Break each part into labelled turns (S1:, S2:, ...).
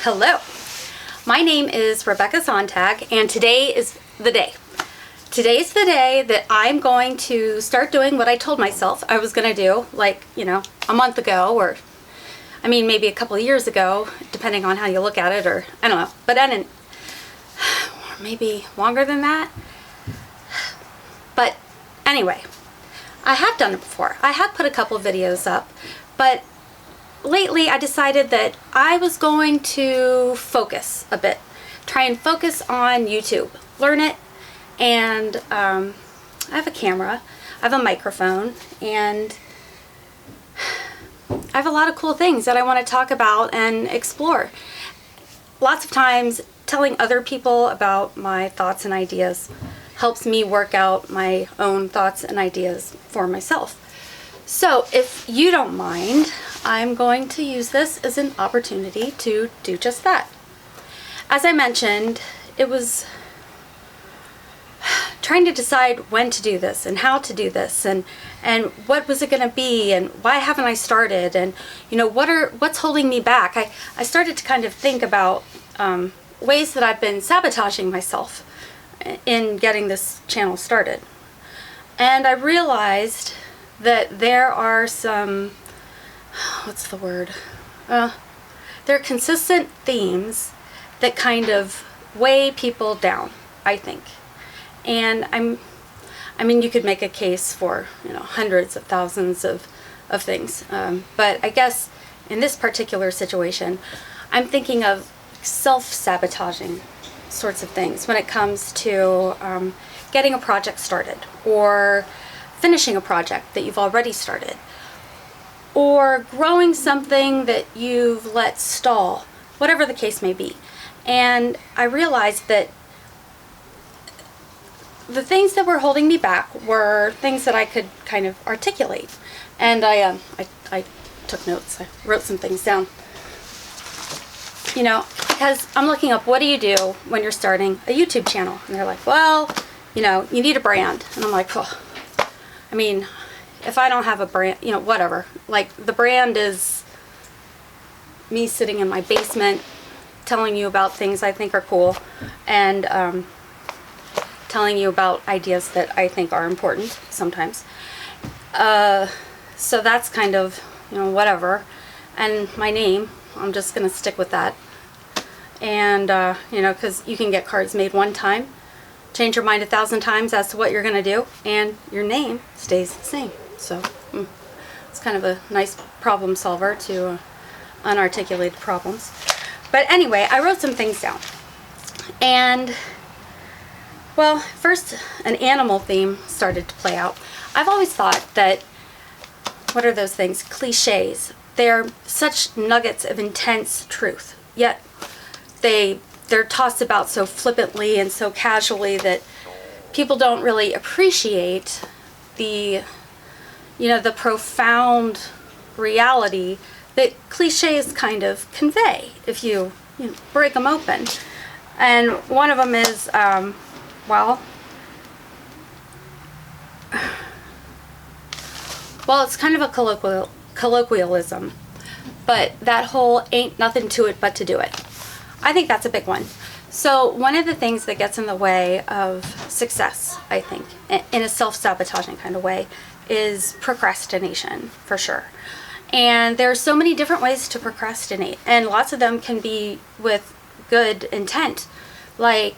S1: Hello, my name is Rebecca Sontag, and today is the day. Today's the day that I'm going to start doing what I told myself I was going to do, like, a month ago, or, maybe a couple of years ago, depending on how you look at it, or, I don't know, but then, maybe longer than that. But anyway, I have done it before. I have put a couple of videos up, but lately I decided that I was going to focus a bit, try and focus on YouTube, learn it, and I have a camera, I have a microphone, and I have a lot of cool things that I want to talk about and explore. Lots of times telling other people about my thoughts and ideas helps me work out my own thoughts and ideas for myself. So if you don't mind, I'm going to use this as an opportunity to do just that. As I mentioned, it was trying to decide when to do this and how to do this and what was it going to be and why haven't I started, and what's holding me back. I started to kind of think about ways that I've been sabotaging myself in getting this channel started. And I realized that there are some, there are consistent themes that kind of weigh people down, I think. And you could make a case for, hundreds of thousands of things. But I guess in this particular situation, I'm thinking of self-sabotaging sorts of things when it comes to getting a project started, or finishing a project that you've already started, or growing something that you've let stall, whatever the case may be. And I realized that the things that were holding me back were things that I could kind of articulate. And I took notes. I wrote some things down. Because I'm looking up, what do you do when you're starting a YouTube channel? And they're like, well, you need a brand. And I'm like, oh, if I don't have a brand, whatever. Like, the brand is me sitting in my basement telling you about things I think are cool, and telling you about ideas that I think are important sometimes. So that's kind of, whatever. And my name, I'm just going to stick with that. And, because you can get cards made one time, change your mind 1,000 times as to what you're going to do, and your name stays the same. So it's kind of a nice problem solver to unarticulated problems. But anyway, I wrote some things down. And, well, first an animal theme started to play out. I've always thought that, what are those things? Cliches. They're such nuggets of intense truth, yet they're tossed about so flippantly and so casually that people don't really appreciate the profound reality that cliches kind of convey if you break them open. And one of them is, it's kind of a colloquialism, but that whole ain't nothing to it but to do it. I think that's a big one. So one of the things that gets in the way of success, I think, in a self-sabotaging kind of way, is procrastination, for sure. And there are so many different ways to procrastinate, and lots of them can be with good intent. Like,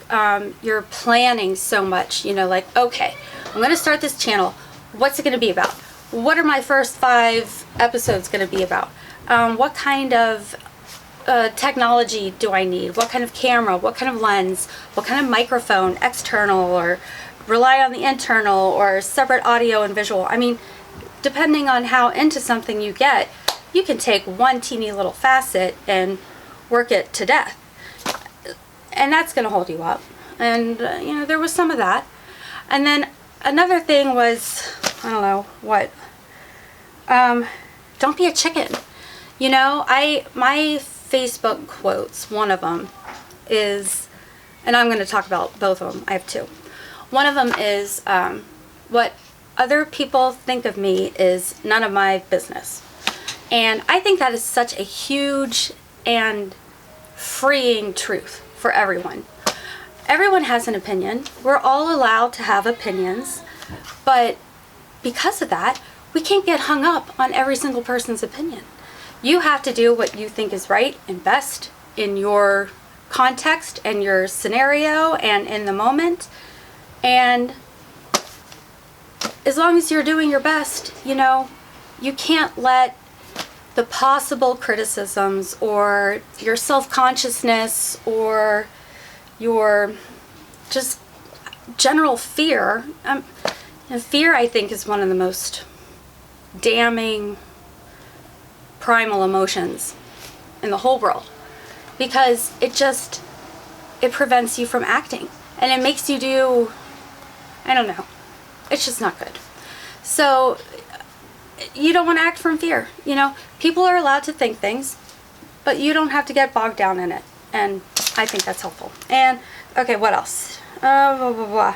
S1: you're planning so much, like, okay, I'm going to start this channel. What's it going to be about? What are my first 5 episodes going to be about? What kind of technology do I need? What kind of camera? What kind of lens? What kind of microphone? External, or rely on the internal, or separate audio and visual? Depending on how into something you get, you can take one teeny little facet and work it to death. And that's going to hold you up. And, there was some of that. And then another thing was, I don't know, what? Don't be a chicken. My Facebook quotes, one of them is, and I'm going to talk about both of them. I have 2. One of them is, what other people think of me is none of my business. And I think that is such a huge and freeing truth for everyone. Everyone has an opinion. We're all allowed to have opinions, but because of that, we can't get hung up on every single person's opinion. You have to do what you think is right and best in your context and your scenario and in the moment. And as long as you're doing your best, you can't let the possible criticisms or your self-consciousness or your just general fear. Fear, I think, is one of the most damning primal emotions in the whole world, because it prevents you from acting, and it makes you do, I don't know, it's just not good. So you don't want to act from fear. People are allowed to think things, but you don't have to get bogged down in it, and I think that's helpful. And okay, what else? Blah, blah, blah.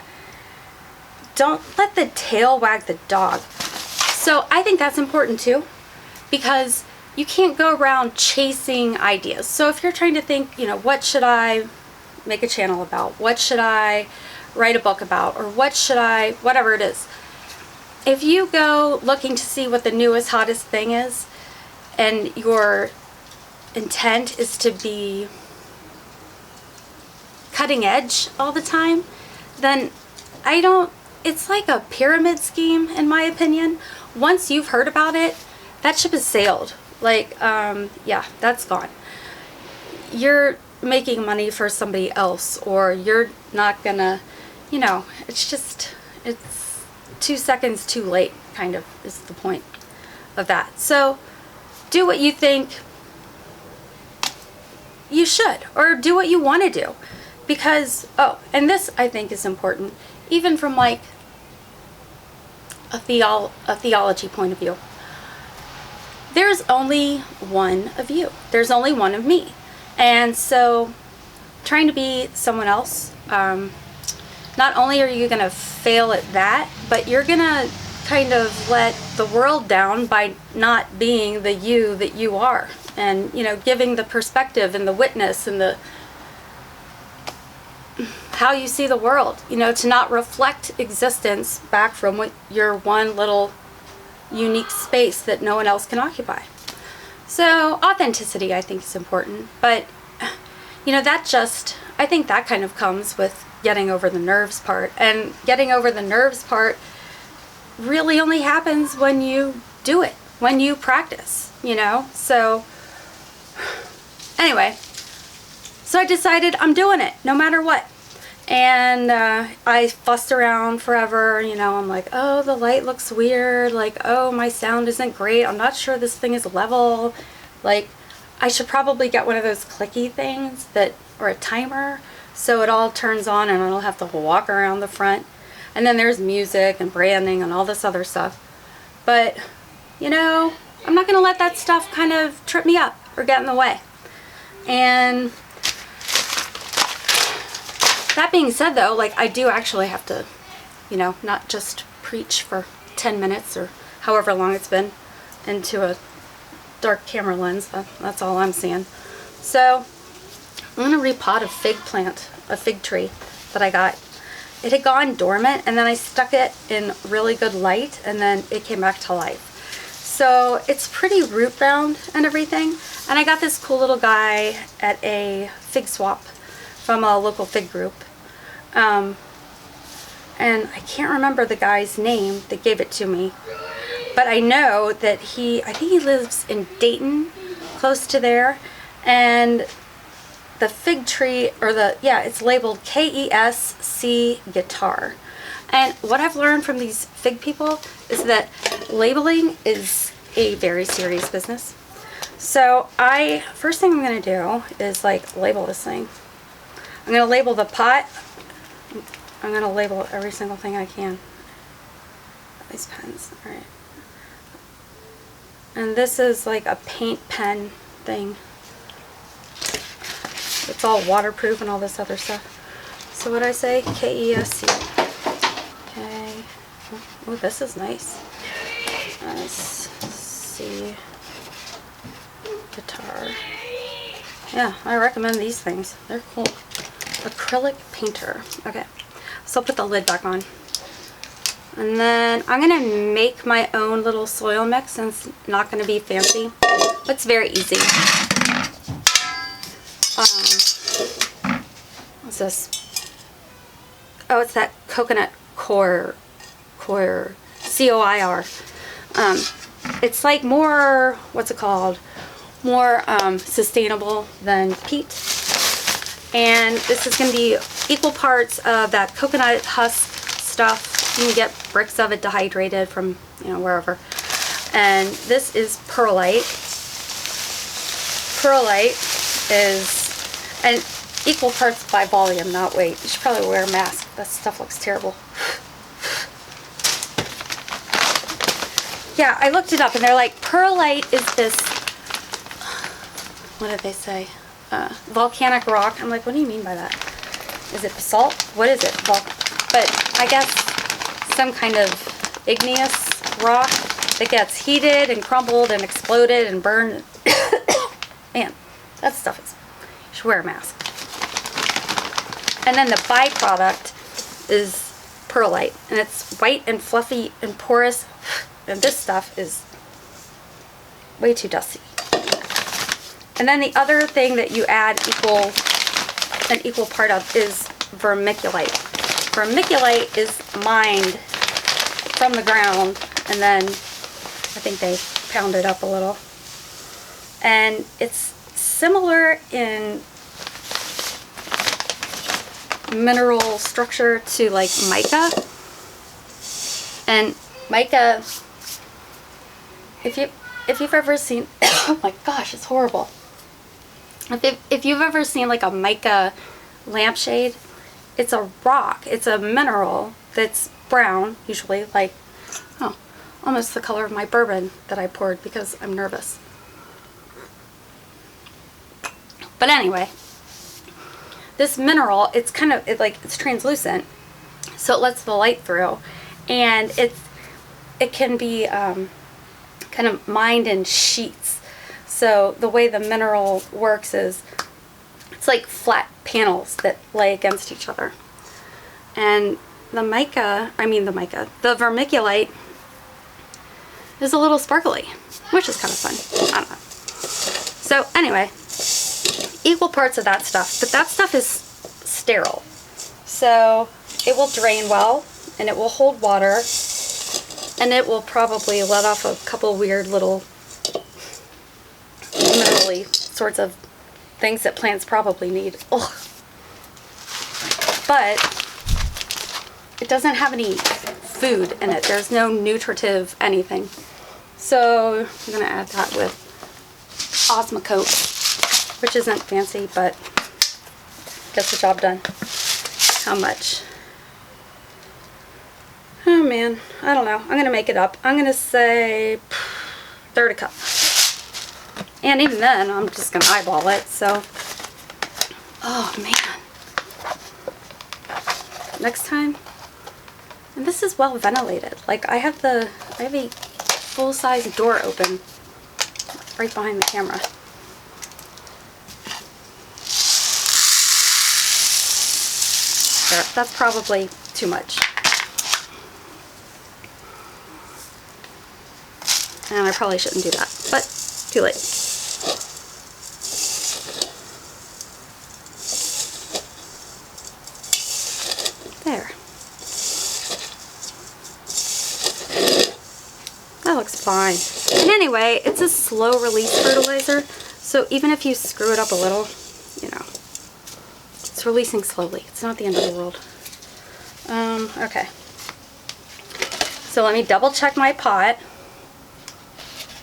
S1: Don't let the tail wag the dog. So I think that's important too, because you can't go around chasing ideas. So if you're trying to think, what should I make a channel about? What should I write a book about? Or whatever it is. If you go looking to see what the newest, hottest thing is, and your intent is to be cutting edge all the time, then it's like a pyramid scheme, in my opinion. Once you've heard about it, that ship has sailed. Yeah, that's gone. You're making money for somebody else, or you're not gonna, it's 2 seconds too late, kind of, is the point of that. So do what you think you should, or do what you want to do. Because, and this I think is important, even from like a theology point of view. There's only one of you. There's only one of me. And so trying to be someone else, not only are you going to fail at that, but you're going to kind of let the world down by not being the you that you are. And, giving the perspective and the witness and the how you see the world, to not reflect existence back from what your one little unique space that no one else can occupy. So authenticity, I think, is important, but I think that kind of comes with getting over the nerves part, and getting over the nerves part really only happens when you do it, when you practice, so anyway, so I decided I'm doing it no matter what. And I fussed around forever, I'm like, oh, the light looks weird, like, oh, my sound isn't great, I'm not sure this thing is level, like, I should probably get one of those clicky things or a timer, so it all turns on and I don't have to walk around the front. And then there's music and branding and all this other stuff. But, I'm not going to let that stuff kind of trip me up or get in the way. And that being said, though, I do actually have to, not just preach for 10 minutes or however long it's been into a dark camera lens. That's all I'm seeing. So I'm going to repot a fig tree that I got. It had gone dormant, and then I stuck it in really good light, and then it came back to life. So it's pretty root bound and everything. And I got this cool little guy at a fig swap from a local fig group. And I can't remember the guy's name that gave it to me, but I know that I think he lives in Dayton, close to there, and the fig tree, it's labeled KESC guitar. And what I've learned from these fig people is that labeling is a very serious business. So first thing I'm going to do is label this thing. I'm going to label the pot. I'm going to label every single thing I can. These pens, alright. And this is like a paint pen thing. It's all waterproof and all this other stuff. So what I say? KESC. Okay. Oh, this is nice. C guitar. Yeah, I recommend these things. They're cool. Acrylic painter. Okay, so I'll put the lid back on. And then I'm going to make my own little soil mix, and it's not going to be fancy. It's very easy. What's this? Oh, it's that coconut coir, C-O-I-R. It's like more, what's it called? More sustainable than peat. And this is going to be equal parts of that coconut husk stuff. You can get bricks of it dehydrated from, wherever. And this is perlite. Perlite is, and equal parts by volume, not weight. You should probably wear a mask. That stuff looks terrible. Yeah, I looked it up and they're like, perlite is this, what did they say? Volcanic rock. I'm like, what do you mean by that? Is it basalt? What is it? But I guess some kind of igneous rock that gets heated and crumbled and exploded and burned. Man, that stuff is, you should wear a mask. And then the byproduct is perlite, and it's white and fluffy and porous, and this stuff is way too dusty. And then the other thing that you add an equal part of is vermiculite. Vermiculite is mined from the ground, and then I think they pound it up a little. And it's similar in mineral structure to like mica. And mica, if you've ever seen, oh my gosh, it's horrible. If you've ever seen like a mica lampshade, it's a rock. It's a mineral that's brown, usually, like, oh, almost the color of my bourbon that I poured because I'm nervous. But anyway, this mineral, it's kind of, it's translucent, so it lets the light through, and it can be kind of mined in sheets. So the way the mineral works is it's like flat panels that lay against each other. And the vermiculite is a little sparkly, which is kind of fun. I don't know. So anyway, equal parts of that stuff, but that stuff is sterile. So it will drain well, and it will hold water, and it will probably let off a couple weird little minerally sorts of things that plants probably need. Ugh. But it doesn't have any food in it. There's no nutritive anything. So I'm going to add that with Osmocote, which isn't fancy, but gets the job done. How much? Oh man, I don't know. I'm going to make it up. I'm going to say third a cup. And even then, I'm just going to eyeball it, so. Oh man. Next time. And this is well ventilated. Like, I have a full-size door open right behind the camera. There, that's probably too much. And I probably shouldn't do that, but too late. There. That looks fine. And anyway, it's a slow release fertilizer, so even if you screw it up a little, it's releasing slowly. It's not the end of the world. Okay. So let me double check my pot.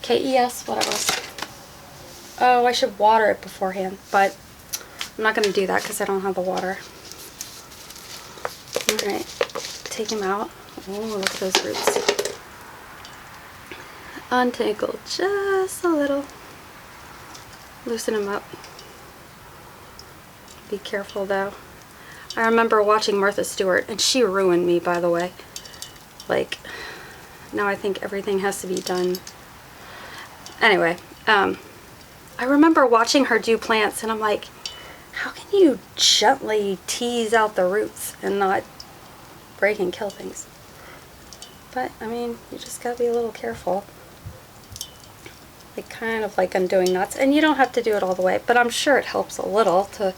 S1: KES, whatever. Oh, I should water it beforehand, but I'm not going to do that because I don't have the water. Alright, take him out. Oh, look at those roots. Untangle just a little. Loosen him up. Be careful though. I remember watching Martha Stewart, and she ruined me, by the way. Like, now I think everything has to be done. Anyway, I remember watching her do plants and I'm like, how can you gently tease out the roots and not break and kill things? But, I mean, you just gotta be a little careful. Like, kind of like undoing knots. And you don't have to do it all the way, but I'm sure it helps a little to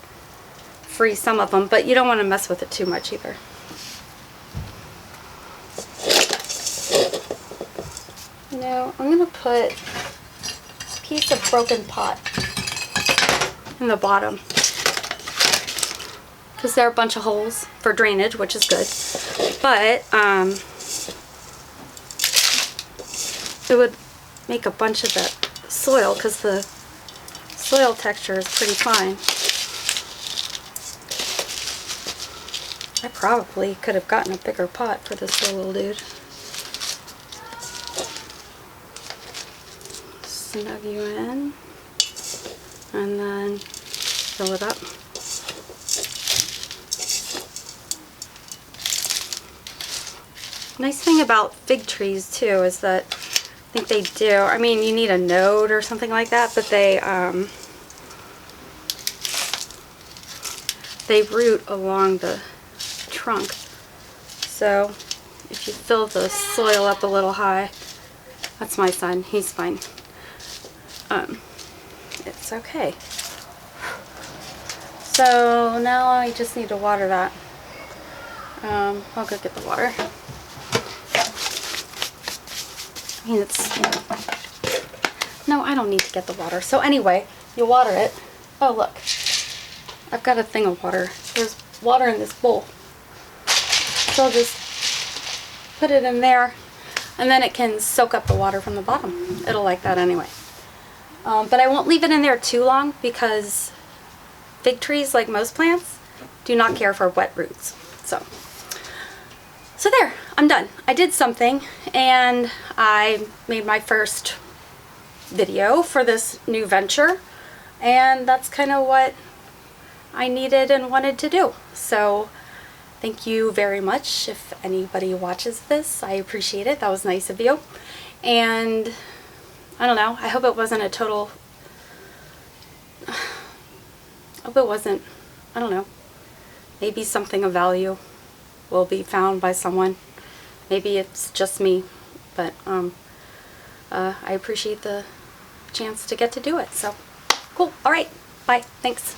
S1: free some of them, but you don't want to mess with it too much either. You know, I'm going to put a piece of broken pot in the bottom, because there are a bunch of holes for drainage, which is good, but it would make a bunch of that soil, because the soil texture is pretty fine. I probably could have gotten a bigger pot for this little dude. Snug you in, and then fill it up. Nice thing about fig trees too is that I think they do, I mean, you need a node or something like that, but they root along the trunk. So if you fill the soil up a little high, that's my son, he's fine. It's okay. So now I just need to water that. I'll go get the water. I mean, no, I don't need to get the water. So anyway, you water it. Oh, look. I've got a thing of water. There's water in this bowl. So I'll just put it in there, and then it can soak up the water from the bottom. It'll like that anyway. But I won't leave it in there too long, because fig trees, like most plants, do not care for wet roots. So there, I'm done. I did something, and I made my first video for this new venture, and that's kind of what I needed and wanted to do. So thank you very much if anybody watches this. I appreciate it. That was nice of you. And I don't know, I hope it wasn't a total, I hope it wasn't, I don't know, maybe something of value will be found by someone. Maybe it's just me, but I appreciate the chance to get to do it. So cool. All right. Bye. Thanks.